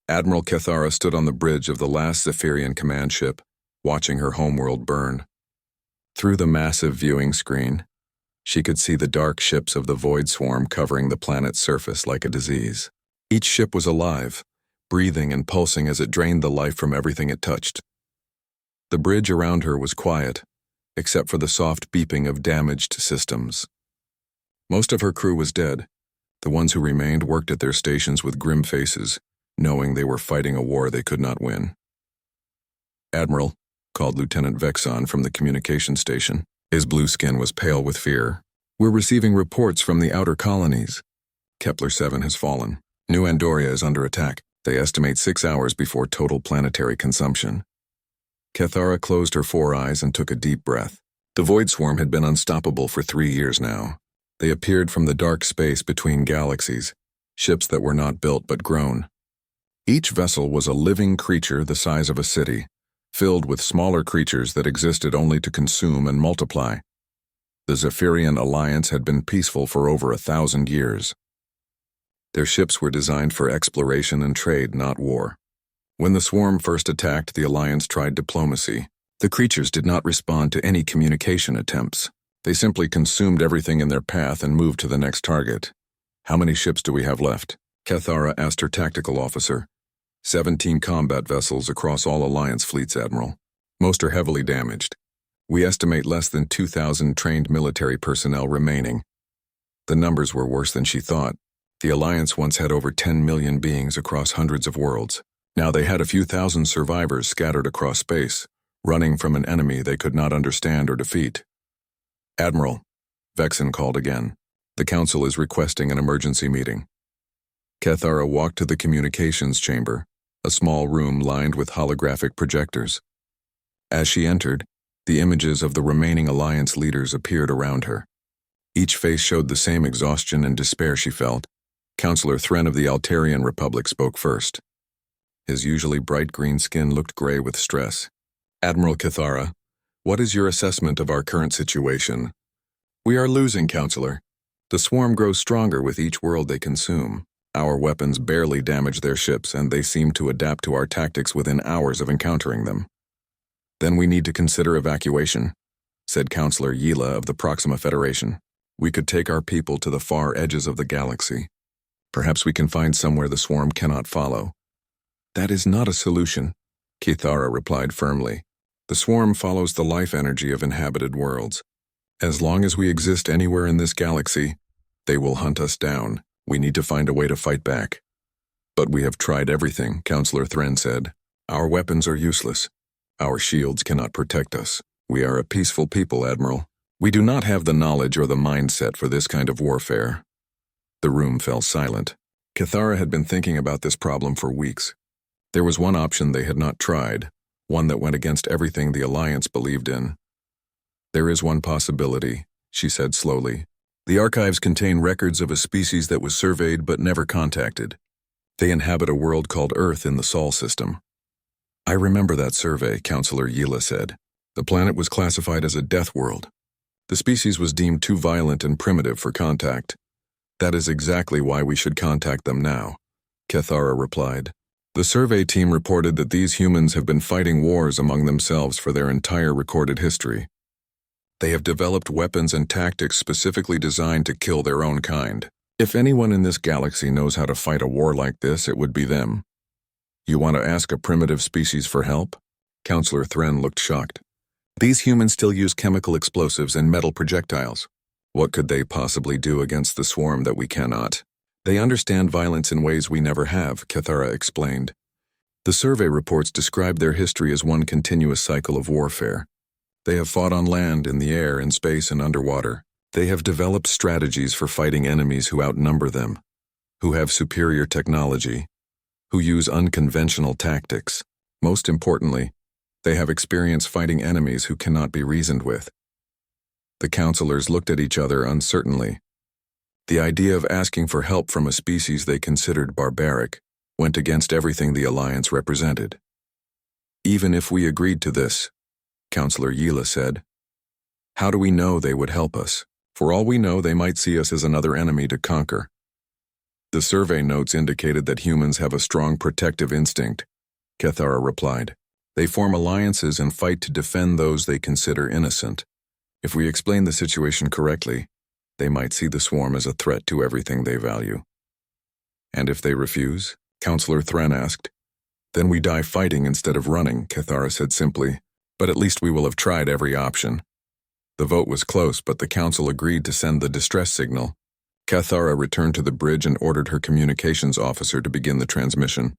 Admiral Cathara stood on the bridge of the last Zephyrian command ship, watching her homeworld burn. Through the massive viewing screen, she could see the dark ships of the Void Swarm covering the planet's surface like a disease. Each ship was alive, breathing and pulsing as it drained the life from everything it touched. The bridge around her was quiet, except for the soft beeping of damaged systems. Most of her crew was dead. The ones who remained worked at their stations with grim faces, knowing they were fighting a war they could not win. "Admiral," called Lieutenant Vexon from the communication station. His blue skin was pale with fear. "We're receiving reports from the outer colonies. Kepler 7 has fallen. New Andoria is under attack. They estimate 6 hours before total planetary consumption." Cathara closed her 4 eyes and took a deep breath. The Void Swarm had been unstoppable for 3 years now. They appeared from the dark space between galaxies, ships that were not built but grown. Each vessel was a living creature the size of a city, filled with smaller creatures that existed only to consume and multiply. The Zephyrian Alliance had been peaceful for over 1,000 years. Their ships were designed for exploration and trade, not war. When the swarm first attacked, the Alliance tried diplomacy. The creatures did not respond to any communication attempts. They simply consumed everything in their path and moved to the next target. "How many ships do we have left?" Cathara asked her tactical officer. 17 combat vessels across all Alliance fleets, Admiral. Most are heavily damaged. We estimate less than 2,000 trained military personnel remaining. The numbers were worse than she thought. The Alliance once had over 10 million beings across hundreds of worlds. Now they had a few thousand survivors scattered across space, running from an enemy they could not understand or defeat. "Admiral," Vexon called again. "The Council is requesting an emergency meeting." Cathara walked to the communications chamber, a small room lined with holographic projectors. As she entered, the images of the remaining Alliance leaders appeared around her. Each face showed the same exhaustion and despair she felt. Councillor Thren of the Altarian Republic spoke first. His usually bright green skin looked gray with stress. "Admiral Cathara, what is your assessment of our current situation?" "We are losing, Councillor. The swarm grows stronger with each world they consume. Our weapons barely damage their ships, and they seem to adapt to our tactics within hours of encountering them." "Then we need to consider evacuation," said Councillor Yila of the Proxima Federation. "We could take our people to the far edges of the galaxy. Perhaps we can find somewhere the swarm cannot follow." "That is not a solution," Cathara replied firmly. "The swarm follows the life energy of inhabited worlds. As long as we exist anywhere in this galaxy, they will hunt us down. We need to find a way to fight back." "But we have tried everything," Councillor Thren said. "Our weapons are useless. Our shields cannot protect us. We are a peaceful people, Admiral. We do not have the knowledge or the mindset for this kind of warfare." The room fell silent. Cathara had been thinking about this problem for weeks. There was one option they had not tried, one that went against everything the Alliance believed in. "There is one possibility," she said slowly. "The archives contain records of a species that was surveyed but never contacted. They inhabit a world called Earth in the Sol system." "I remember that survey," Councillor Yila said. "The planet was classified as a death world. The species was deemed too violent and primitive for contact. That is exactly why we should contact them now," Cathara replied. "The survey team reported that these humans have been fighting wars among themselves for their entire recorded history. They have developed weapons and tactics specifically designed to kill their own kind. If anyone in this galaxy knows how to fight a war like this, it would be them." "You want to ask a primitive species for help?" Councillor Thren looked shocked. "These humans still use chemical explosives and metal projectiles. What could they possibly do against the swarm that we cannot?" "They understand violence in ways we never have," Cathara explained. "The survey reports describe their history as one continuous cycle of warfare. They have fought on land, in the air, in space, and underwater. They have developed strategies for fighting enemies who outnumber them, who have superior technology, who use unconventional tactics. Most importantly, they have experience fighting enemies who cannot be reasoned with." The councillors looked at each other uncertainly. The idea of asking for help from a species they considered barbaric went against everything the Alliance represented. "Even if we agreed to this," Councillor Yila said, "how do we know they would help us? For all we know, they might see us as another enemy to conquer." The survey notes indicated that humans have a strong protective instinct, Cathara replied. They form alliances and fight to defend those they consider innocent. If we explain the situation correctly, they might see the swarm as a threat to everything they value. And if they refuse? Counselor Thran asked. Then we die fighting instead of running, Cathara said simply. But at least we will have tried every option. The vote was close, but the council agreed to send the distress signal. Cathara returned to the bridge and ordered her communications officer to begin the transmission.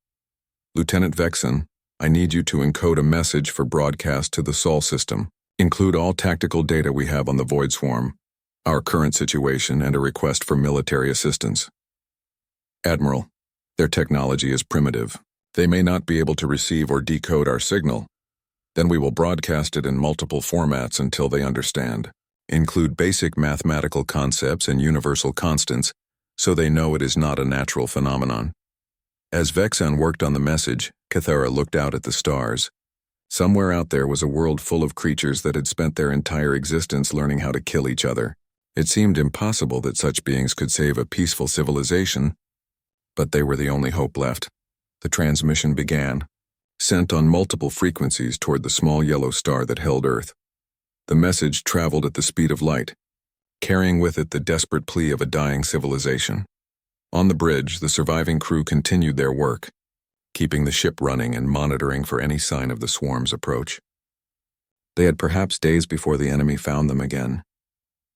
Lieutenant Vexen, I need you to encode a message for broadcast to the Sol system. Include all tactical data we have on the Void Swarm, our current situation, and a request for military assistance. Admiral, their technology is primitive. They may not be able to receive or decode our signal. Then we will broadcast it in multiple formats until they understand. Include basic mathematical concepts and universal constants so they know it is not a natural phenomenon. As Vexen worked on the message, Cathara looked out at the stars. Somewhere out there was a world full of creatures that had spent their entire existence learning how to kill each other. It seemed impossible that such beings could save a peaceful civilization, but they were the only hope left. The transmission began, sent on multiple frequencies toward the small yellow star that held Earth. The message traveled at the speed of light, carrying with it the desperate plea of a dying civilization. On the bridge, the surviving crew continued their work, keeping the ship running and monitoring for any sign of the swarm's approach. They had perhaps days before the enemy found them again.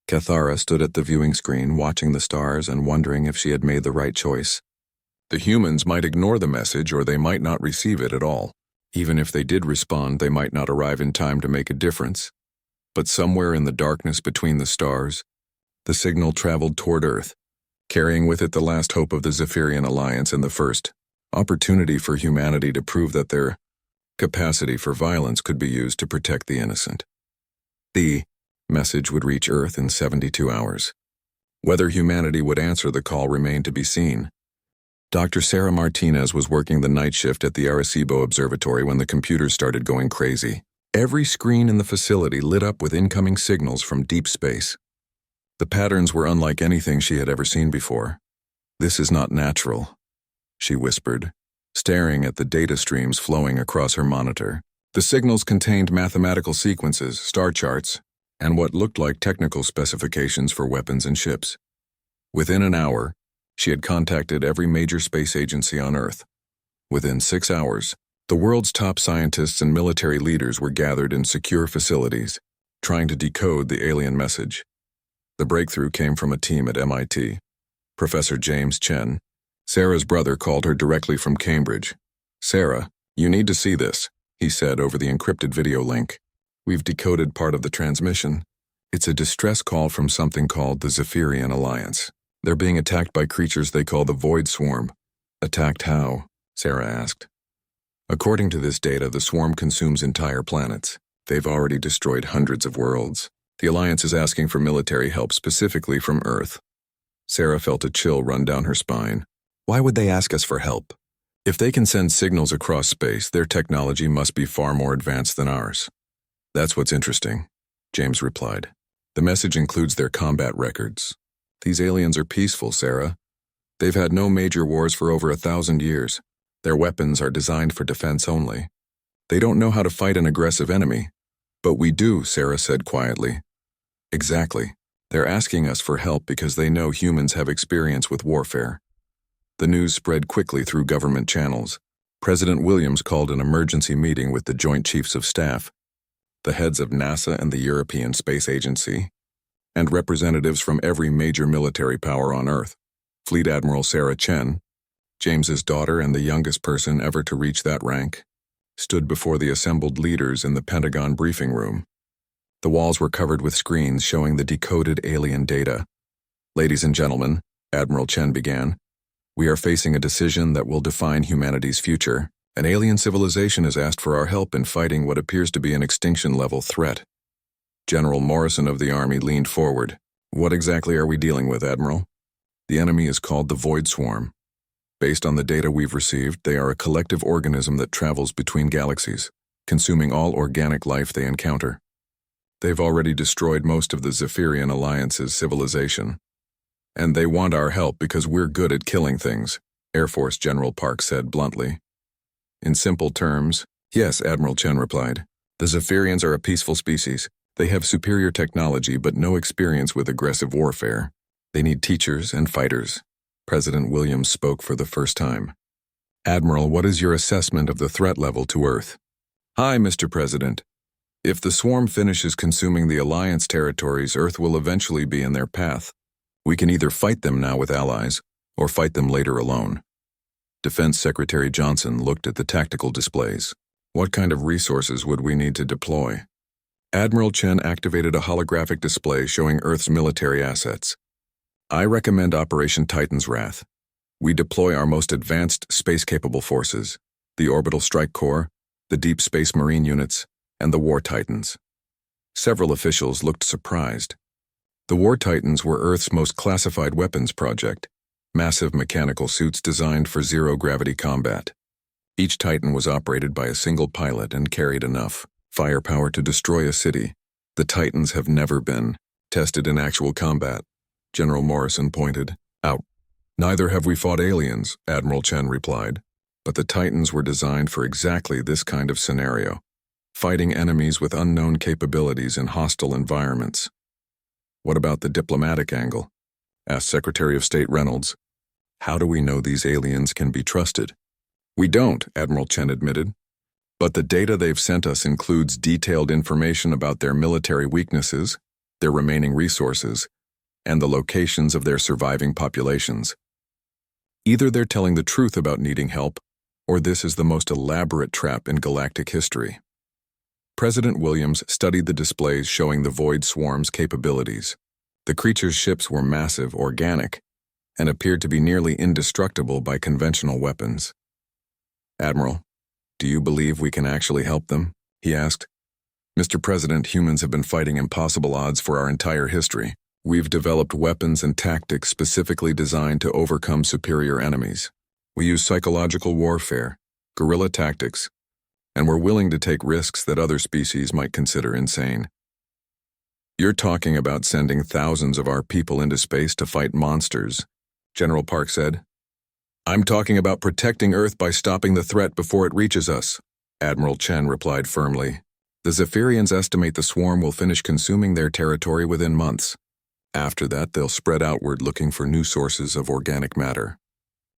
Cathara stood at the viewing screen, watching the stars and wondering if she had made the right choice. The humans might ignore the message or they might not receive it at all. Even if they did respond, they might not arrive in time to make a difference. But somewhere in the darkness between the stars, the signal traveled toward Earth, carrying with it the last hope of the Zephyrian Alliance and the first opportunity for humanity to prove that their capacity for violence could be used to protect the innocent. The message would reach Earth in 72 hours. Whether humanity would answer the call remained to be seen. Dr. Sarah Martinez was working the night shift at the Arecibo Observatory when the computers started going crazy. Every screen in the facility lit up with incoming signals from deep space. The patterns were unlike anything she had ever seen before. "This is not natural," she whispered, staring at the data streams flowing across her monitor. The signals contained mathematical sequences, star charts, and what looked like technical specifications for weapons and ships. Within an hour, she had contacted every major space agency on Earth. Within 6 hours, the world's top scientists and military leaders were gathered in secure facilities, trying to decode the alien message. The breakthrough came from a team at MIT. Professor James Chen, Sarah's brother, called her directly from Cambridge. "Sarah, you need to see this," he said over the encrypted video link. "We've decoded part of the transmission. It's a distress call from something called the Zephyrian Alliance. They're being attacked by creatures they call the Void Swarm." "Attacked how?" Sarah asked. "According to this data, the swarm consumes entire planets. They've already destroyed hundreds of worlds. The Alliance is asking for military help specifically from Earth." Sarah felt a chill run down her spine. Why would they ask us for help? If they can send signals across space, their technology must be far more advanced than ours. "That's what's interesting," James replied. "The message includes their combat records. These aliens are peaceful, Sarah. They've had no major wars for over 1,000 years. Their weapons are designed for defense only. They don't know how to fight an aggressive enemy. But we do," Sarah said quietly. "Exactly. They're asking us for help because they know humans have experience with warfare." The news spread quickly through government channels. President Williams called an emergency meeting with the Joint Chiefs of Staff, the heads of NASA and the European Space Agency, and representatives from every major military power on Earth. Fleet Admiral Sarah Chen, James's daughter and the youngest person ever to reach that rank, stood before the assembled leaders in the Pentagon briefing room. The walls were covered with screens showing the decoded alien data. "Ladies and gentlemen," Admiral Chen began, "we are facing a decision that will define humanity's future. An alien civilization has asked for our help in fighting what appears to be an extinction-level threat." General Morrison of the Army leaned forward. "What exactly are we dealing with, Admiral?" "The enemy is called the Void Swarm. Based on the data we've received, they are a collective organism that travels between galaxies, consuming all organic life they encounter. They've already destroyed most of the Zephyrian Alliance's civilization. And they want our help because we're good at killing things, Air Force General Park said bluntly. In simple terms, yes, Admiral Chen replied. The Zephyrians are a peaceful species. They have superior technology but no experience with aggressive warfare. They need teachers and fighters. President Williams spoke for the first time. Admiral, what is your assessment of the threat level to Earth? Hi, Mr. President. If the swarm finishes consuming the Alliance territories, Earth will eventually be in their path. We can either fight them now with allies, or fight them later alone. Defense Secretary Johnson looked at the tactical displays. What kind of resources would we need to deploy? Admiral Chen activated a holographic display showing Earth's military assets. I recommend Operation Titan's Wrath. We deploy our most advanced space-capable forces, the Orbital Strike Corps, the Deep Space Marine units, and the War Titans. Several officials looked surprised. The War Titans were Earth's most classified weapons project, massive mechanical suits designed for zero-gravity combat. Each Titan was operated by a single pilot and carried enough firepower to destroy a city. The Titans have never been tested in actual combat, General Morrison pointed out. Neither have we fought aliens, Admiral Chen replied, but the Titans were designed for exactly this kind of scenario, fighting enemies with unknown capabilities in hostile environments. What about the diplomatic angle? Asked Secretary of State Reynolds. How do we know these aliens can be trusted? We don't, Admiral Chen admitted. But the data they've sent us includes detailed information about their military weaknesses, their remaining resources, and the locations of their surviving populations. Either they're telling the truth about needing help, or this is the most elaborate trap in galactic history. President Williams studied the displays showing the Void Swarm's capabilities. The creature's ships were massive, organic, and appeared to be nearly indestructible by conventional weapons. Admiral, do you believe we can actually help them? He asked. Mr. President, humans have been fighting impossible odds for our entire history. We've developed weapons and tactics specifically designed to overcome superior enemies. We use psychological warfare, guerrilla tactics, and we're willing to take risks that other species might consider insane. You're talking about sending thousands of our people into space to fight monsters, General Park said. I'm talking about protecting Earth by stopping the threat before it reaches us, Admiral Chen replied firmly. The Zephyrians estimate the swarm will finish consuming their territory within months. After that, they'll spread outward looking for new sources of organic matter.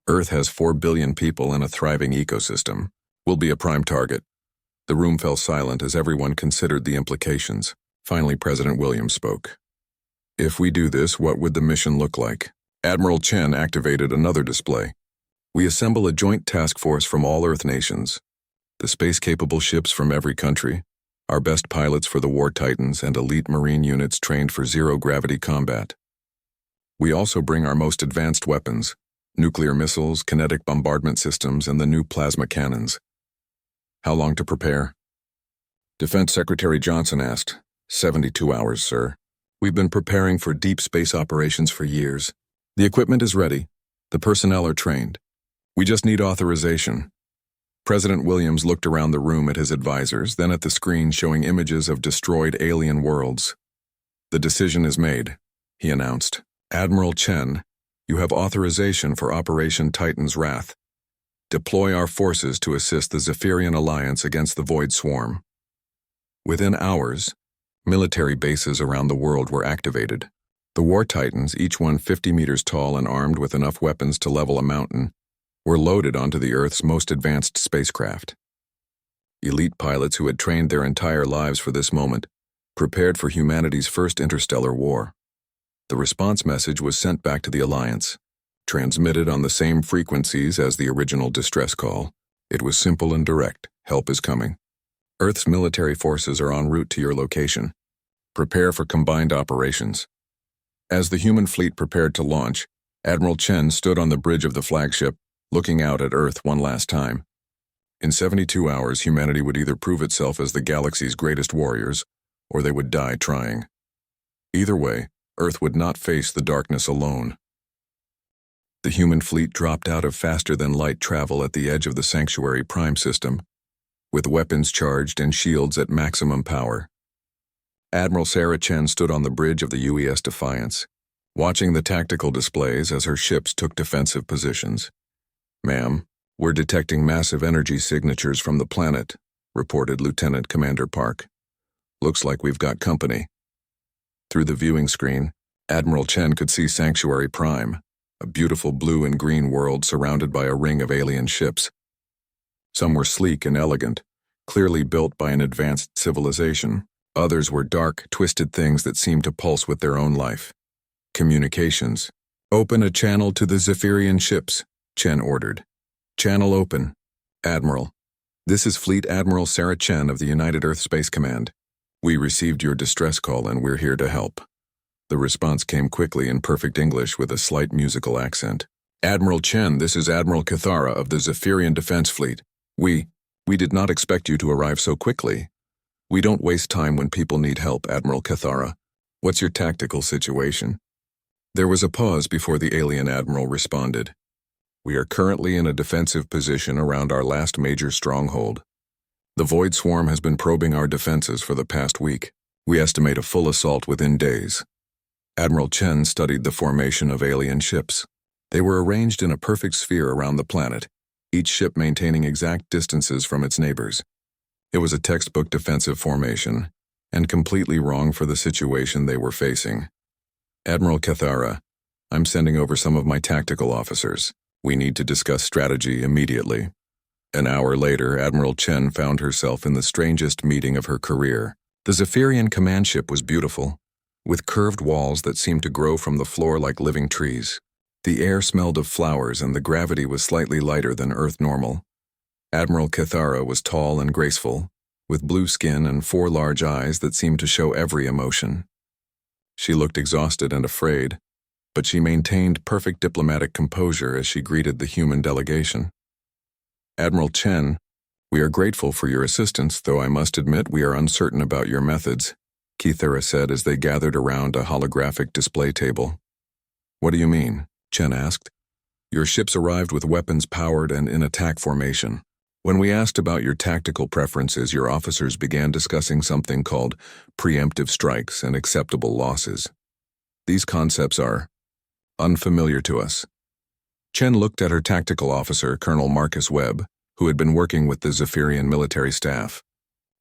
Earth has 4 billion people and a thriving ecosystem. We'll be a prime target. The room fell silent as everyone considered the implications. Finally, President Williams spoke. If we do this, what would the mission look like? Admiral Chen activated another display. We assemble a joint task force from all Earth nations. The space-capable ships from every country, our best pilots for the War Titans and elite Marine units trained for zero-gravity combat. We also bring our most advanced weapons, nuclear missiles, kinetic bombardment systems, and the new plasma cannons. How long to prepare? Defense Secretary Johnson asked. 72 hours, sir. We've been preparing for deep space operations for years. The equipment is ready. The personnel are trained. We just need authorization. President Williams looked around the room at his advisors, then at the screen showing images of destroyed alien worlds. The decision is made, he announced. Admiral Chen, you have authorization for Operation Titan's Wrath. Deploy our forces to assist the Zephyrian Alliance against the Void Swarm. Within hours, military bases around the world were activated. The War Titans, each one 50 meters tall and armed with enough weapons to level a mountain, were loaded onto the Earth's most advanced spacecraft. Elite pilots who had trained their entire lives for this moment prepared for humanity's first interstellar war. The response message was sent back to the Alliance, transmitted on the same frequencies as the original distress call. It was simple and direct. Help is coming. Earth's military forces are en route to your location. Prepare for combined operations. As the human fleet prepared to launch, Admiral Chen stood on the bridge of the flagship, looking out at Earth one last time. In 72 hours, humanity would either prove itself as the galaxy's greatest warriors, or they would die trying. Either way, Earth would not face the darkness alone. The human fleet dropped out of faster-than-light travel at the edge of the Sanctuary Prime system, with weapons charged and shields at maximum power. Admiral Sarah Chen stood on the bridge of the UES Defiance, watching the tactical displays as her ships took defensive positions. "Ma'am, we're detecting massive energy signatures from the planet," reported Lieutenant Commander Park. "Looks like we've got company." Through the viewing screen, Admiral Chen could see Sanctuary Prime, a beautiful blue and green world surrounded by a ring of alien ships. Some were sleek and elegant, clearly built by an advanced civilization. Others were dark, twisted things that seemed to pulse with their own life. "Communications. Open a channel to the Zephyrian ships," Chen ordered. "Channel open. Admiral. This is Fleet Admiral Sarah Chen of the United Earth Space Command. We received your distress call and we're here to help." The response came quickly in perfect English with a slight musical accent. "Admiral Chen, this is Admiral Cathara of the Zephyrian Defense Fleet. We did not expect you to arrive so quickly. We don't waste time when people need help, Admiral Cathara. What's your tactical situation?" There was a pause before the alien admiral responded. "We are currently in a defensive position around our last major stronghold. The Void Swarm has been probing our defenses for the past week. We estimate a full assault within days." Admiral Chen studied the formation of alien ships. They were arranged in a perfect sphere around the planet, each ship maintaining exact distances from its neighbors. It was a textbook defensive formation, and completely wrong for the situation they were facing. "Admiral Cathara, I'm sending over some of my tactical officers. We need to discuss strategy immediately." An hour later, Admiral Chen found herself in the strangest meeting of her career. The Zephyrian command ship was beautiful, with curved walls that seemed to grow from the floor like living trees. The air smelled of flowers and the gravity was slightly lighter than Earth normal. Admiral Cathara was tall and graceful, with blue skin and 4 large eyes that seemed to show every emotion. She looked exhausted and afraid, but she maintained perfect diplomatic composure as she greeted the human delegation. "Admiral Chen, we are grateful for your assistance, though I must admit we are uncertain about your methods," Cathara said as they gathered around a holographic display table. "What do you mean?" Chen asked. "Your ships arrived with weapons powered and in attack formation. When we asked about your tactical preferences, your officers began discussing something called preemptive strikes and acceptable losses. These concepts are unfamiliar to us." Chen looked at her tactical officer, Colonel Marcus Webb, who had been working with the Zephyrian military staff.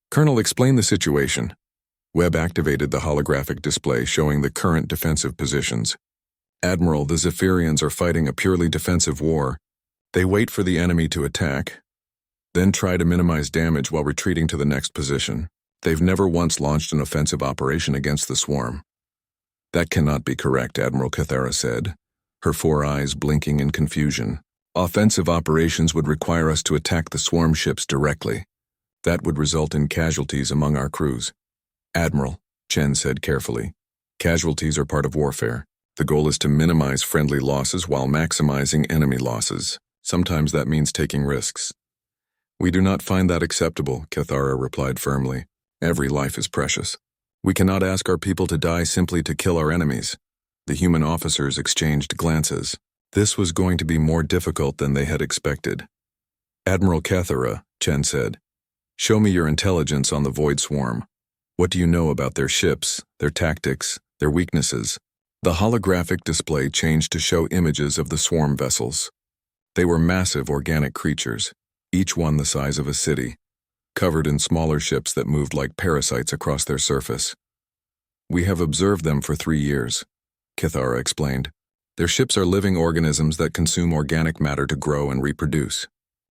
"Colonel, explain the situation." Webb activated the holographic display showing the current defensive positions. "Admiral, the Zephyrians are fighting a purely defensive war. They wait for the enemy to attack, then try to minimize damage while retreating to the next position. They've never once launched an offensive operation against the swarm." "That cannot be correct," Admiral Cathara said, her 4 eyes blinking in confusion. "Offensive operations would require us to attack the swarm ships directly. That would result in casualties among our crews." "Admiral," Chen said carefully, "casualties are part of warfare. The goal is to minimize friendly losses while maximizing enemy losses. Sometimes that means taking risks." "We do not find that acceptable," Cathara replied firmly. "Every life is precious. We cannot ask our people to die simply to kill our enemies." The human officers exchanged glances. This was going to be more difficult than they had expected. "Admiral Cathara," Chen said, "show me your intelligence on the Void Swarm. What do you know about their ships, their tactics, their weaknesses?" The holographic display changed to show images of the swarm vessels. They were massive organic creatures, each one the size of a city, covered in smaller ships that moved like parasites across their surface. "We have observed them for 3 years," Cathara explained. "Their ships are living organisms that consume organic matter to grow and reproduce.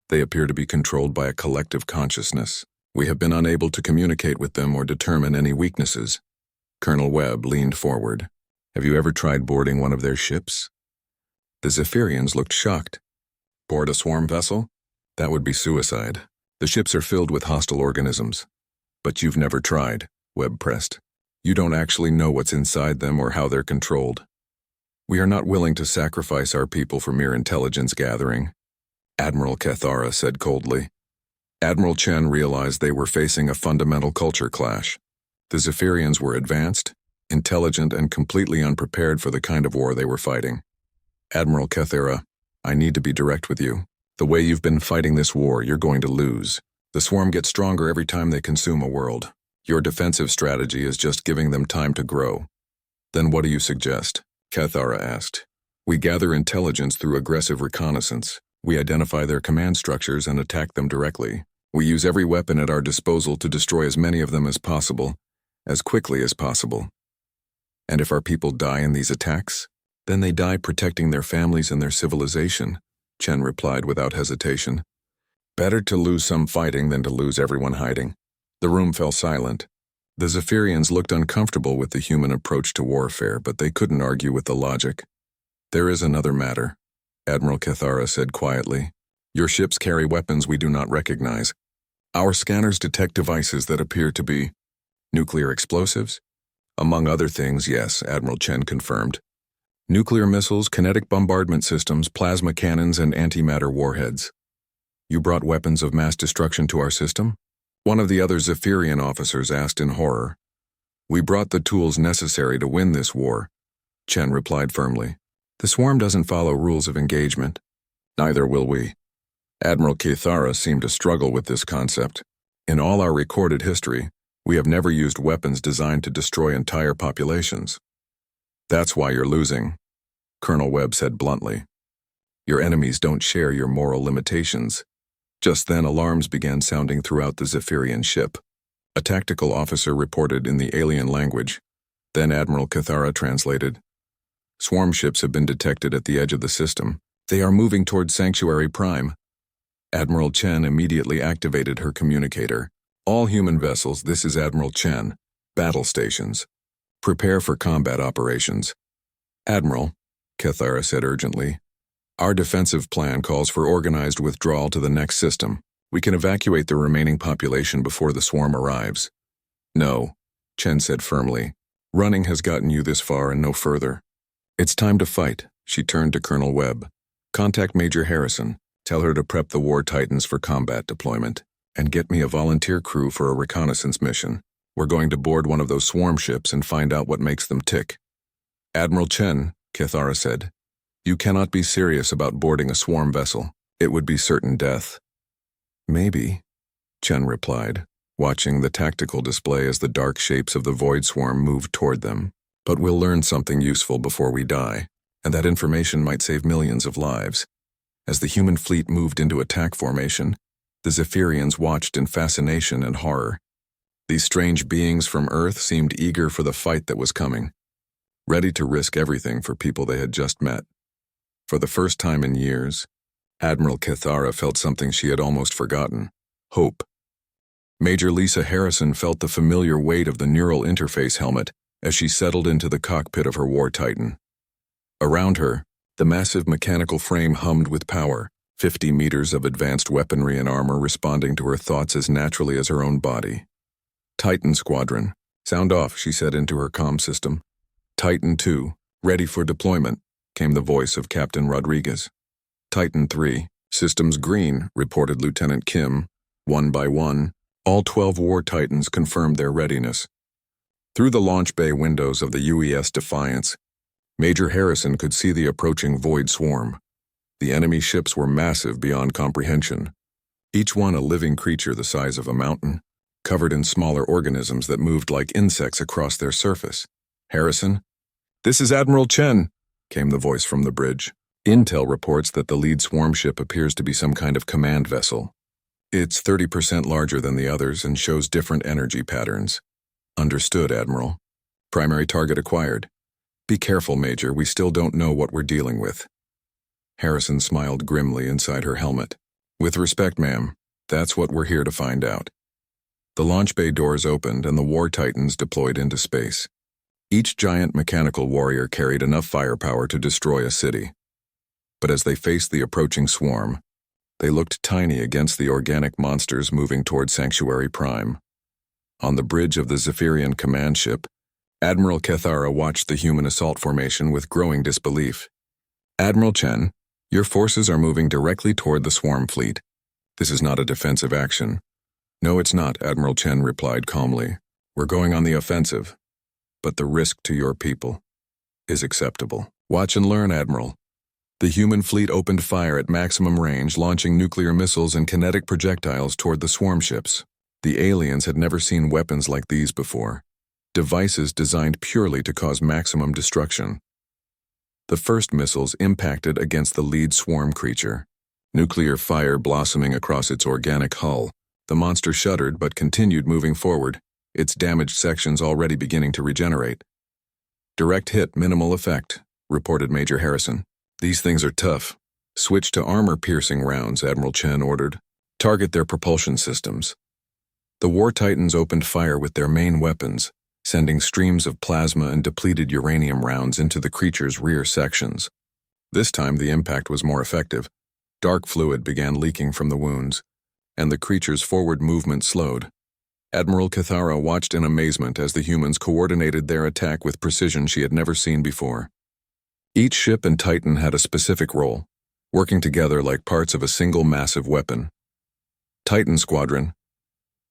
They appear to be controlled by a collective consciousness. We have been unable to communicate with them or determine any weaknesses." Colonel Webb leaned forward. "Have you ever tried boarding one of their ships?" The Zephyrians looked shocked. "Board a swarm vessel? That would be suicide. The ships are filled with hostile organisms." "But you've never tried," Webb pressed. "You don't actually know what's inside them or how they're controlled." "We are not willing to sacrifice our people for mere intelligence gathering," Admiral Cathara said coldly. Admiral Chen realized they were facing a fundamental culture clash. The Zephyrians were advanced, intelligent, and completely unprepared for the kind of war they were fighting. "Admiral Cathara, I need to be direct with you. The way you've been fighting this war, you're going to lose. The swarm gets stronger every time they consume a world. Your defensive strategy is just giving them time to grow." "Then what do you suggest?" Cathara asked. We gather intelligence through aggressive reconnaissance. We identify their command structures and attack them directly. We use every weapon at our disposal to destroy as many of them as possible, as quickly as possible. And if our people die in these attacks, then they die protecting their families and their civilization, Chen replied without hesitation. Better to lose some fighting than to lose everyone hiding. The room fell silent. The Zephyrians looked uncomfortable with the human approach to warfare, but they couldn't argue with the logic. There is another matter, Admiral Cathara said quietly. Your ships carry weapons we do not recognize. Our scanners detect devices that appear to be nuclear explosives? Among other things, yes, Admiral Chen confirmed. Nuclear missiles, kinetic bombardment systems, plasma cannons, and antimatter warheads. You brought weapons of mass destruction to our system? One of the other Zephyrian officers asked in horror. We brought the tools necessary to win this war, Chen replied firmly. The swarm doesn't follow rules of engagement. Neither will we. Admiral Cathara seemed to struggle with this concept. In all our recorded history, we have never used weapons designed to destroy entire populations. That's why you're losing, Colonel Webb said bluntly. Your enemies don't share your moral limitations. Just then alarms began sounding throughout the Zephyrian ship. A tactical officer reported in the alien language. Then Admiral Cathara translated. Swarm ships have been detected at the edge of the system. They are moving toward Sanctuary Prime. Admiral Chen immediately activated her communicator. All human vessels, this is Admiral Chen. Battle stations. Prepare for combat operations. Admiral, Cathara said urgently, our defensive plan calls for organized withdrawal to the next system. We can evacuate the remaining population before the swarm arrives. No, Chen said firmly. Running has gotten you this far and no further. It's time to fight, she turned to Colonel Webb. Contact Major Harrison. Tell her to prep the War Titans for combat deployment. And get me a volunteer crew for a reconnaissance mission. We're going to board one of those swarm ships and find out what makes them tick. Admiral Chen, Cathara said, you cannot be serious about boarding a swarm vessel. It would be certain death. Maybe, Chen replied, watching the tactical display as the dark shapes of the void swarm moved toward them. But we'll learn something useful before we die, and that information might save millions of lives. As the human fleet moved into attack formation, the Zephyrians watched in fascination and horror. These strange beings from Earth seemed eager for the fight that was coming, ready to risk everything for people they had just met. For the first time in years, Admiral Cathara felt something she had almost forgotten: hope. Major Lisa Harrison felt the familiar weight of the neural interface helmet as she settled into the cockpit of her War Titan. Around her, the massive mechanical frame hummed with power, 50 meters of advanced weaponry and armor responding to her thoughts as naturally as her own body. Titan Squadron. Sound off, she said into her comm system. Titan 2, ready for deployment, came the voice of Captain Rodriguez. Titan 3, systems green, reported Lieutenant Kim. One by one, all 12 War Titans confirmed their readiness. Through the launch bay windows of the UES Defiance, Major Harrison could see the approaching void swarm. The enemy ships were massive beyond comprehension, each one a living creature the size of a mountain, covered in smaller organisms that moved like insects across their surface. Harrison? This is Admiral Chen, came the voice from the bridge. Intel reports that the lead swarm ship appears to be some kind of command vessel. It's 30% larger than the others and shows different energy patterns. Understood, Admiral. Primary target acquired. Be careful, Major, we still don't know what we're dealing with. Harrison smiled grimly inside her helmet. With respect, ma'am, that's what we're here to find out. The launch bay doors opened and the War Titans deployed into space. Each giant mechanical warrior carried enough firepower to destroy a city. But as they faced the approaching swarm, they looked tiny against the organic monsters moving toward Sanctuary Prime. On the bridge of the Zephyrian command ship, Admiral Cathara watched the human assault formation with growing disbelief. Admiral Chen, your forces are moving directly toward the swarm fleet. This is not a defensive action. No, it's not, Admiral Chen replied calmly. We're going on the offensive. But the risk to your people is acceptable. Watch and learn, Admiral. The human fleet opened fire at maximum range, launching nuclear missiles and kinetic projectiles toward the swarm ships. The aliens had never seen weapons like these before. Devices designed purely to cause maximum destruction. The first missiles impacted against the lead swarm creature. Nuclear fire blossoming across its organic hull. The monster shuddered but continued moving forward, its damaged sections already beginning to regenerate. Direct hit, minimal effect, reported Major Harrison. These things are tough. Switch to armor-piercing rounds, Admiral Chen ordered. Target their propulsion systems. The War Titans opened fire with their main weapons, sending streams of plasma and depleted uranium rounds into the creature's rear sections. This time the impact was more effective. Dark fluid began leaking from the wounds, and the creature's forward movement slowed. Admiral Cathara watched in amazement as the humans coordinated their attack with precision she had never seen before. Each ship and Titan had a specific role, working together like parts of a single massive weapon. Titan Squadron,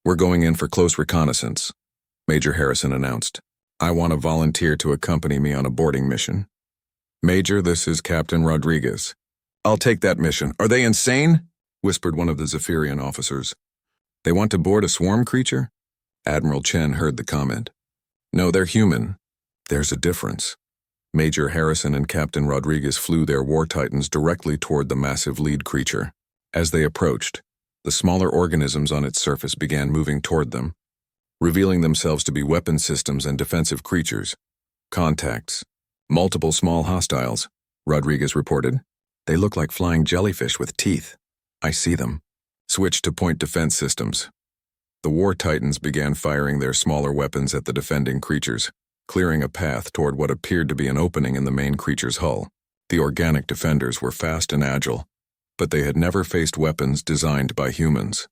we're going in for close reconnaissance, Major Harrison announced. I want a volunteer to accompany me on a boarding mission. Major, this is Captain Rodriguez. I'll take that mission. Are they insane? Whispered one of the Zephyrian officers. They want to board a swarm creature? Admiral Chen heard the comment. No, they're human. There's a difference. Major Harrison and Captain Rodriguez flew their War Titans directly toward the massive lead creature. As they approached, the smaller organisms on its surface began moving toward them, revealing themselves to be weapon systems and defensive creatures. Contacts. Multiple small hostiles, Rodriguez reported. They look like flying jellyfish with teeth. I see them. Switch to point defense systems. The War Titans began firing their smaller weapons at the defending creatures, clearing a path toward what appeared to be an opening in the main creature's hull. The organic defenders were fast and agile, but they had never faced weapons designed by humans.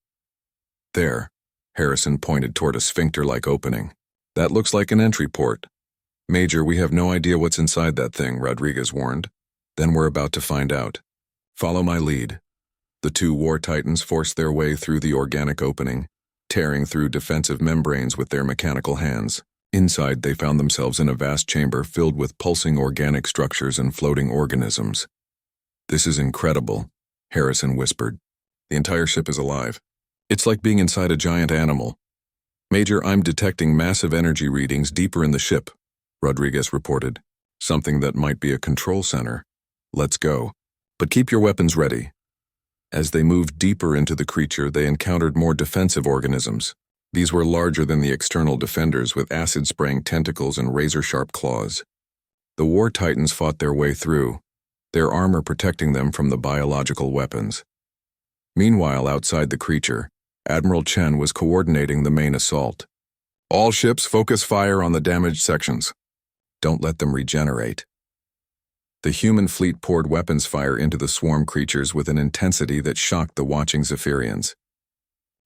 There, Harrison pointed toward a sphincter-like opening. That looks like an entry port. Major, we have no idea what's inside that thing, Rodriguez warned. Then we're about to find out. Follow my lead. The two War Titans forced their way through the organic opening, tearing through defensive membranes with their mechanical hands. Inside, they found themselves in a vast chamber filled with pulsing organic structures and floating organisms. This is incredible, Harrison whispered. The entire ship is alive. It's like being inside a giant animal. Major, I'm detecting massive energy readings deeper in the ship, Rodriguez reported. Something that might be a control center. Let's go. But keep your weapons ready. As they moved deeper into the creature, they encountered more defensive organisms. These were larger than the external defenders with acid-spraying tentacles and razor-sharp claws. The War Titans fought their way through, their armor protecting them from the biological weapons. Meanwhile, outside the creature, Admiral Chen was coordinating the main assault. All ships focus fire on the damaged sections. Don't let them regenerate. The human fleet poured weapons fire into the swarm creatures with an intensity that shocked the watching Zephyrians.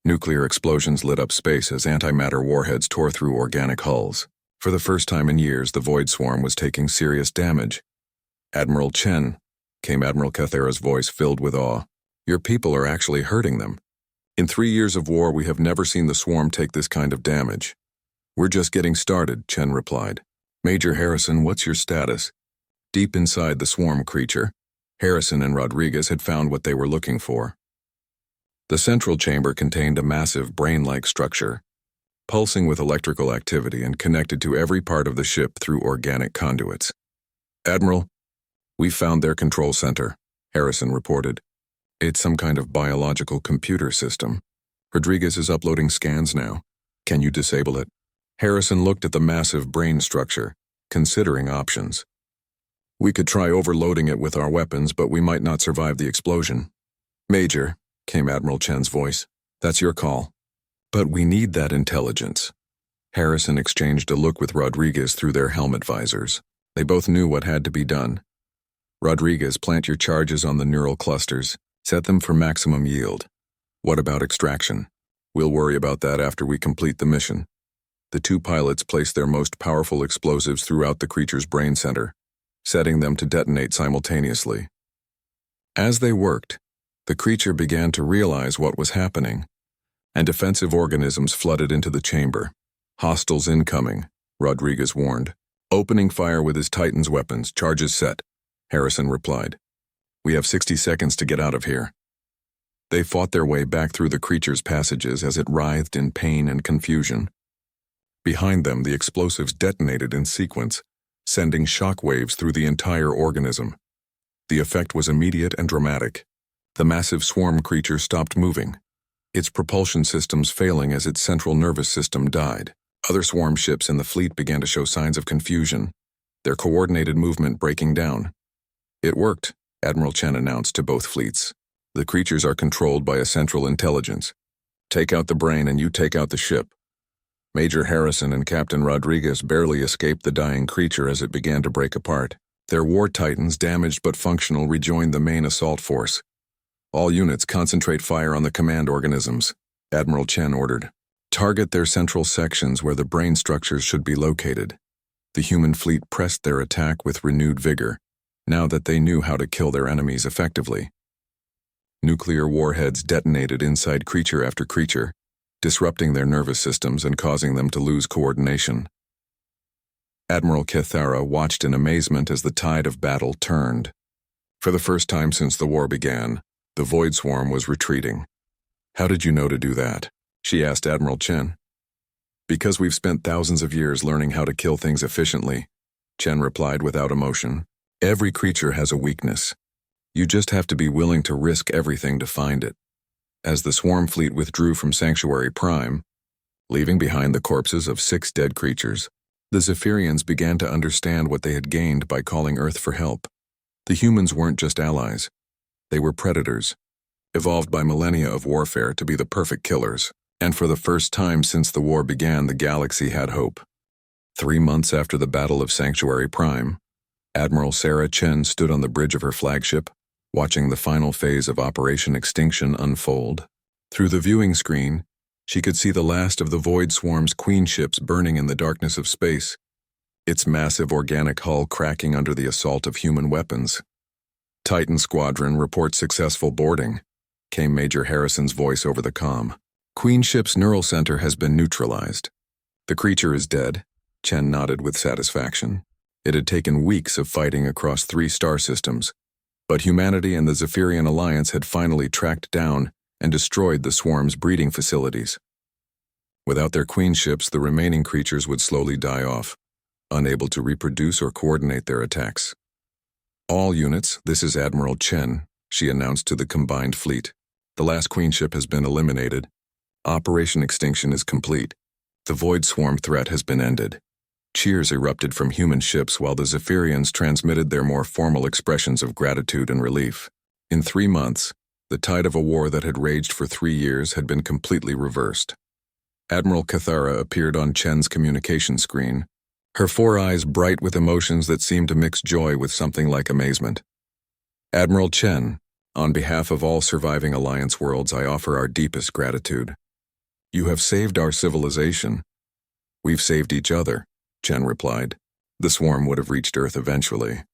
Nuclear explosions lit up space as antimatter warheads tore through organic hulls. For the first time in years, the Void Swarm was taking serious damage. Admiral Chen, came Admiral Cathara's voice filled with awe. Your people are actually hurting them. In 3 years of war, we have never seen the swarm take this kind of damage. We're just getting started, Chen replied. Major Harrison, what's your status? Deep inside the swarm creature, Harrison and Rodriguez had found what they were looking for. The central chamber contained a massive brain-like structure, pulsing with electrical activity and connected to every part of the ship through organic conduits. Admiral, we found their control center, Harrison reported. It's some kind of biological computer system. Rodriguez is uploading scans now. Can you disable it? Harrison looked at the massive brain structure, considering options. We could try overloading it with our weapons, but we might not survive the explosion. Major, came Admiral Chen's voice, that's your call. But we need that intelligence. Harrison exchanged a look with Rodriguez through their helmet visors. They both knew what had to be done. Rodriguez, plant your charges on the neural clusters. Set them for maximum yield. What about extraction? We'll worry about that after we complete the mission. The two pilots placed their most powerful explosives throughout the creature's brain center, setting them to detonate simultaneously. As they worked, the creature began to realize what was happening, and defensive organisms flooded into the chamber. Hostiles incoming, Rodriguez warned. Opening fire with his Titan's weapons, charges set, Harrison replied. We have 60 seconds to get out of here. They fought their way back through the creature's passages as it writhed in pain and confusion. Behind them, the explosives detonated in sequence, sending shock waves through the entire organism. The effect was immediate and dramatic. The massive swarm creature stopped moving, its propulsion systems failing as its central nervous system died. Other swarm ships in the fleet began to show signs of confusion, their coordinated movement breaking down. "It worked," Admiral Chen announced to both fleets. "The creatures are controlled by a central intelligence. Take out the brain and you take out the ship." Major Harrison and Captain Rodriguez barely escaped the dying creature as it began to break apart. Their war titans, damaged but functional, rejoined the main assault force. "All units concentrate fire on the command organisms," Admiral Chen ordered. "Target their central sections where the brain structures should be located." The human fleet pressed their attack with renewed vigor, now that they knew how to kill their enemies effectively. Nuclear warheads detonated inside creature after creature, disrupting their nervous systems and causing them to lose coordination. Admiral Cathara watched in amazement as the tide of battle turned. For the first time since the war began, the Void Swarm was retreating. "How did you know to do that?" she asked Admiral Chen. "Because we've spent thousands of years learning how to kill things efficiently," Chen replied without emotion. "Every creature has a weakness. You just have to be willing to risk everything to find it." As the swarm fleet withdrew from Sanctuary Prime, leaving behind the corpses of 6 dead creatures, the Zephyrians began to understand what they had gained by calling Earth for help. The humans weren't just allies. They were predators, evolved by millennia of warfare to be the perfect killers. And for the first time since the war began, the galaxy had hope. 3 months after the Battle of Sanctuary Prime, Admiral Sarah Chen stood on the bridge of her flagship, watching the final phase of Operation Extinction unfold. Through the viewing screen, she could see the last of the Void Swarm's queen ships burning in the darkness of space, its massive organic hull cracking under the assault of human weapons. "Titan Squadron reports successful boarding," came Major Harrison's voice over the comm. "Queen ship's neural center has been neutralized. The creature is dead," Chen nodded with satisfaction. It had taken weeks of fighting across 3 star systems, but humanity and the Zephyrian Alliance had finally tracked down and destroyed the swarm's breeding facilities. Without their queen ships, the remaining creatures would slowly die off, unable to reproduce or coordinate their attacks. "All units, this is Admiral Chen," she announced to the combined fleet. "The last queen ship has been eliminated. Operation Extinction is complete. The Void Swarm threat has been ended." Cheers erupted from human ships while the Zephyrians transmitted their more formal expressions of gratitude and relief. In 3 months, the tide of a war that had raged for 3 years had been completely reversed. Admiral Cathara appeared on Chen's communication screen, her 4 eyes bright with emotions that seemed to mix joy with something like amazement. "Admiral Chen, on behalf of all surviving Alliance worlds, I offer our deepest gratitude. You have saved our civilization. We've saved each other," Chen replied. "The swarm would have reached Earth eventually.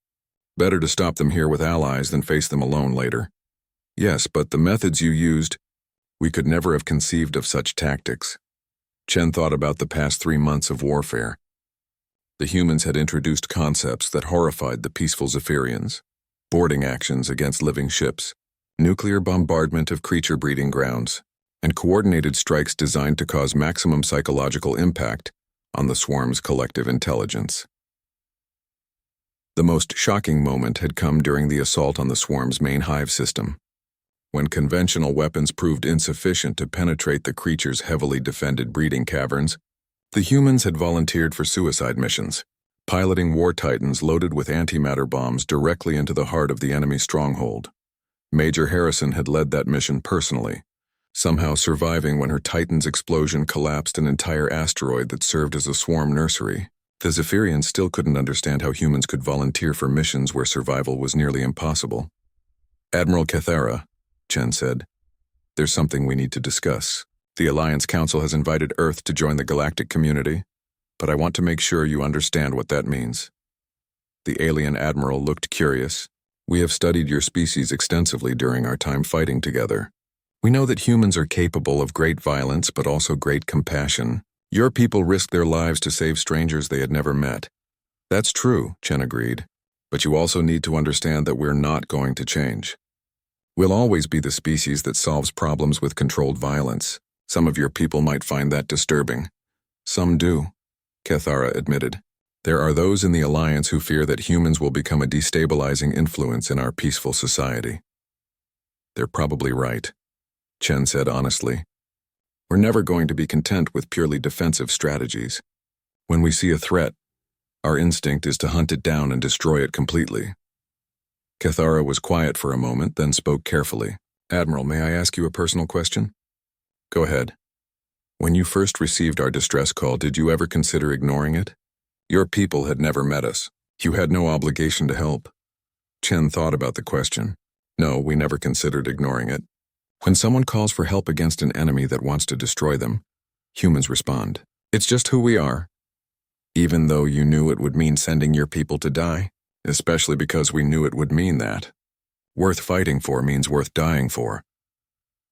Better to stop them here with allies than face them alone later." "Yes, but the methods you used, we could never have conceived of such tactics." Chen thought about the past 3 months of warfare. The humans had introduced concepts that horrified the peaceful Zephyrians: boarding actions against living ships, nuclear bombardment of creature breeding grounds, and coordinated strikes designed to cause maximum psychological impact on the swarm's collective intelligence. The most shocking moment had come during the assault on the swarm's main hive system. When conventional weapons proved insufficient to penetrate the creature's heavily defended breeding caverns, the humans had volunteered for suicide missions, piloting war titans loaded with antimatter bombs directly into the heart of the enemy stronghold. Major Harrison had led that mission personally, somehow surviving when her Titan's explosion collapsed an entire asteroid that served as a swarm nursery. The Zephyrians still couldn't understand how humans could volunteer for missions where survival was nearly impossible. "Admiral Cathara," Chen said, "there's something we need to discuss. The Alliance Council has invited Earth to join the galactic community, but I want to make sure you understand what that means." The alien admiral looked curious. "We have studied your species extensively during our time fighting together. We know that humans are capable of great violence but also great compassion. Your people risked their lives to save strangers they had never met." "That's true," Chen agreed, "but you also need to understand that we're not going to change. We'll always be the species that solves problems with controlled violence. Some of your people might find that disturbing." "Some do," Cathara admitted. There are those in the Alliance who fear that humans will become a destabilizing influence in our peaceful society. They're probably right, Chen said honestly. We're never going to be content with purely defensive strategies. When we see a threat, our instinct is to hunt it down and destroy it completely. Cathara was quiet for a moment, then spoke carefully. Admiral, may I ask you a personal question? Go ahead. When you first received our distress call, did you ever consider ignoring it? Your people had never met us. You had no obligation to help. Chen thought about the question. No, we never considered ignoring it. When someone calls for help against an enemy that wants to destroy them, humans respond. It's just who we are. Even though you knew it would mean sending your people to die, especially because we knew it would mean that. Worth fighting for means worth dying for.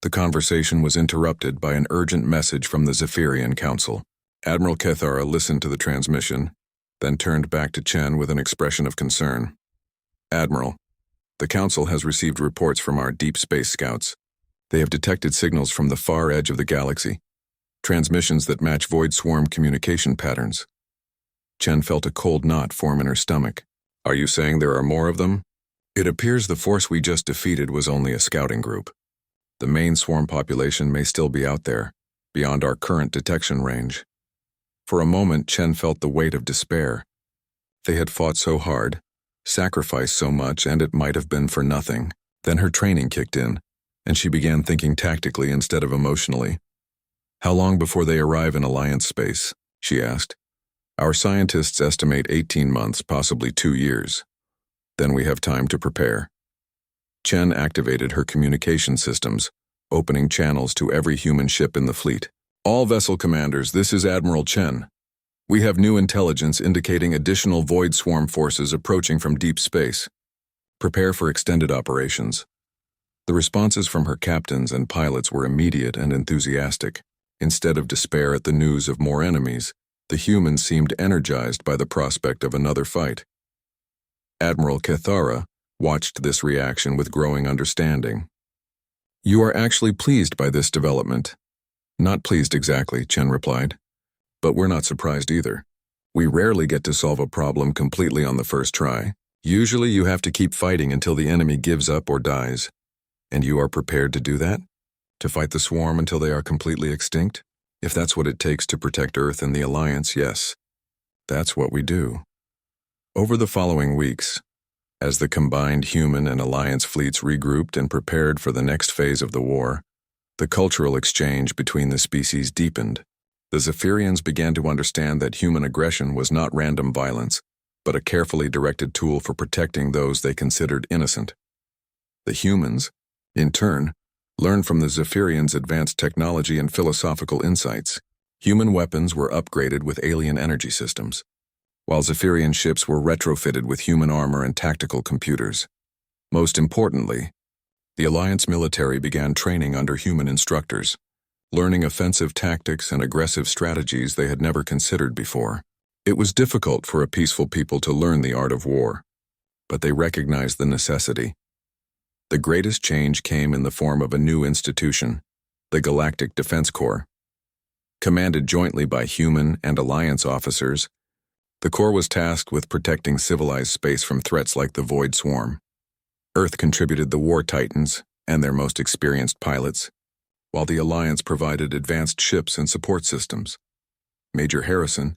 The conversation was interrupted by an urgent message from the Zephyrian Council. Admiral Cathara listened to the transmission, then turned back to Chen with an expression of concern. Admiral, the Council has received reports from our deep space scouts. They have detected signals from the far edge of the galaxy, transmissions that match Void Swarm communication patterns. Chen felt a cold knot form in her stomach. Are you saying there are more of them? It appears the force we just defeated was only a scouting group. The main swarm population may still be out there, beyond our current detection range. For a moment, Chen felt the weight of despair. They had fought so hard, sacrificed so much, and it might have been for nothing. Then her training kicked in, and she began thinking tactically instead of emotionally. How long before they arrive in Alliance space? She asked. Our scientists estimate 18 months, possibly 2 years. Then we have time to prepare. Chen activated her communication systems, opening channels to every human ship in the fleet. All vessel commanders, this is Admiral Chen. We have new intelligence indicating additional Void Swarm forces approaching from deep space. Prepare for extended operations. The responses from her captains and pilots were immediate and enthusiastic. Instead of despair at the news of more enemies, the humans seemed energized by the prospect of another fight. Admiral Cathara watched this reaction with growing understanding. You are actually pleased by this development. Not pleased exactly, Chen replied. But we're not surprised either. We rarely get to solve a problem completely on the first try. Usually you have to keep fighting until the enemy gives up or dies. And you are prepared to do that? To fight the swarm until they are completely extinct? If that's what it takes to protect Earth and the Alliance, yes. That's what we do. Over the following weeks, as the combined human and Alliance fleets regrouped and prepared for the next phase of the war, the cultural exchange between the species deepened. The Zephyrians began to understand that human aggression was not random violence, but a carefully directed tool for protecting those they considered innocent. The humans, in turn, learned from the Zephyrians' advanced technology and philosophical insights. Human weapons were upgraded with alien energy systems, while Zephyrian ships were retrofitted with human armor and tactical computers. Most importantly, the Alliance military began training under human instructors, learning offensive tactics and aggressive strategies they had never considered before. It was difficult for a peaceful people to learn the art of war, but they recognized the necessity. The greatest change came in the form of a new institution, the Galactic Defense Corps. Commanded jointly by human and Alliance officers, the Corps was tasked with protecting civilized space from threats like the Void Swarm. Earth contributed the War Titans and their most experienced pilots, while the Alliance provided advanced ships and support systems. Major Harrison,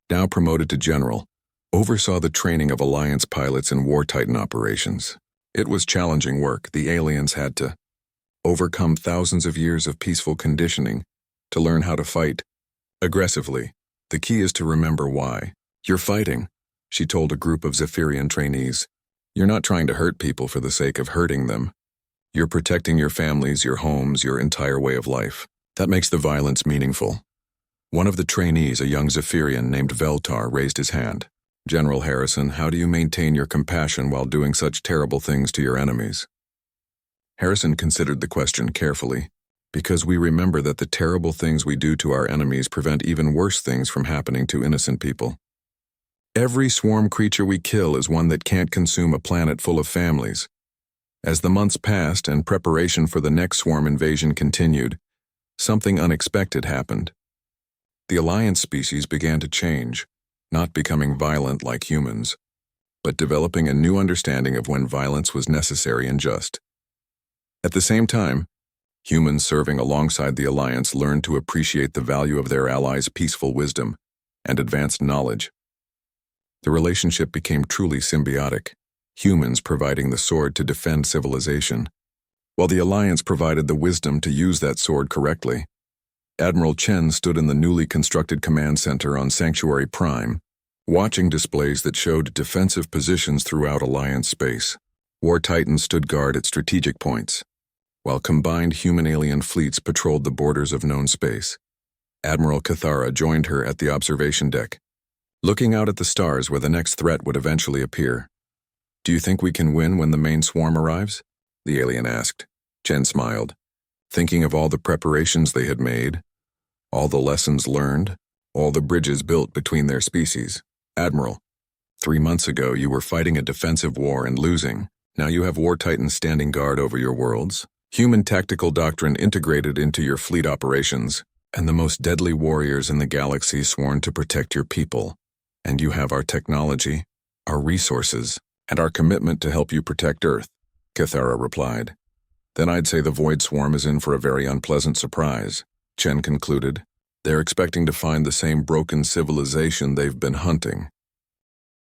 now promoted to general, oversaw the training of Alliance pilots in War Titan operations. It was challenging work. The aliens had to overcome thousands of years of peaceful conditioning to learn how to fight aggressively. The key is to remember why. You're fighting, she told a group of Zephyrian trainees. You're not trying to hurt people for the sake of hurting them. You're protecting your families, your homes, your entire way of life. That makes the violence meaningful. One of the trainees, a young Zephyrian named Veltar, raised his hand. General Harrison, how do you maintain your compassion while doing such terrible things to your enemies? Harrison considered the question carefully, because we remember that the terrible things we do to our enemies prevent even worse things from happening to innocent people. Every swarm creature we kill is one that can't consume a planet full of families. As the months passed and preparation for the next swarm invasion continued, something unexpected happened. The Alliance species began to change. not becoming violent like humans, but developing a new understanding of when violence was necessary and just. At the same time, humans serving alongside the Alliance learned to appreciate the value of their allies' peaceful wisdom and advanced knowledge. The relationship became truly symbiotic, humans providing the sword to defend civilization, while the Alliance provided the wisdom to use that sword correctly. Admiral Chen stood in the newly constructed command center on Sanctuary Prime, watching displays that showed defensive positions throughout Alliance space. War Titans stood guard at strategic points, while combined human-alien fleets patrolled the borders of known space. Admiral Cathara joined her at the observation deck, looking out at the stars where the next threat would eventually appear. "Do you think we can win when the main swarm arrives?" the alien asked. Chen smiled, thinking of all the preparations they had made, all the lessons learned, all the bridges built between their species. "Admiral, 3 months ago you were fighting a defensive war and losing. Now you have War Titans standing guard over your worlds, human tactical doctrine integrated into your fleet operations, and the most deadly warriors in the galaxy sworn to protect your people. And you have our technology, our resources, and our commitment to help you protect Earth," Cathara replied. "Then I'd say the Void Swarm is in for a very unpleasant surprise," Chen concluded. "They're expecting to find the same broken civilization they've been hunting,